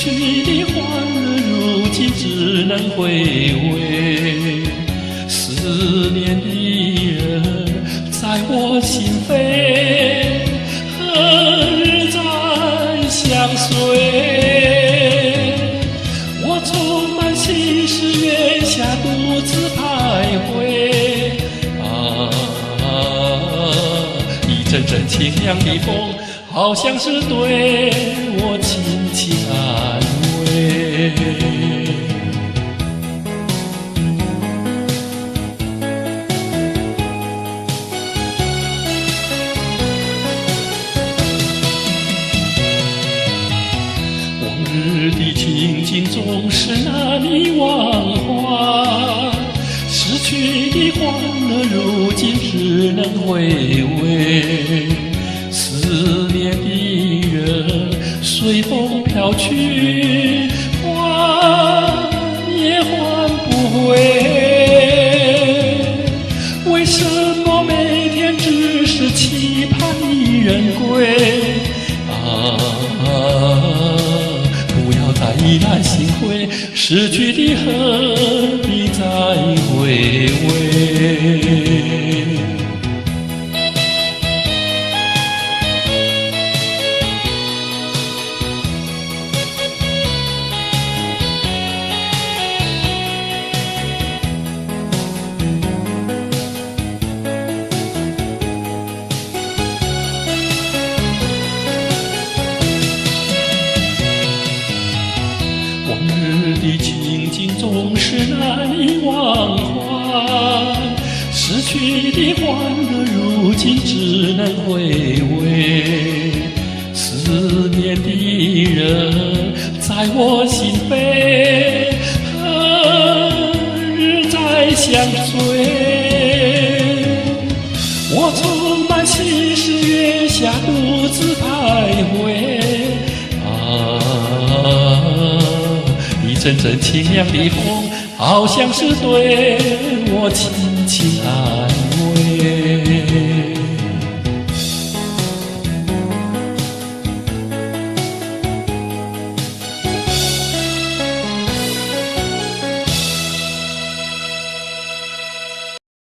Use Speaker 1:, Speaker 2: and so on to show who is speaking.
Speaker 1: 去的欢乐，如今只能回味。思念的人在我心扉，何日再相随？我充满心事，月下独自徘徊。一阵阵清凉的风，好像是对我轻轻安慰。往日的情景总是难以忘怀，失去的欢乐，如今只能回味。思念的人随风飘去，还也还不回。为什么每天只是期盼一人归？不要再依赖心灰，失去的何必再回味？往日的情景总是难以忘怀，失去的欢乐，如今只能回味。思念的人在我心扉，何日再相随？我充满心事，月下独自徘徊。一阵阵清凉的风，好像是对我轻轻安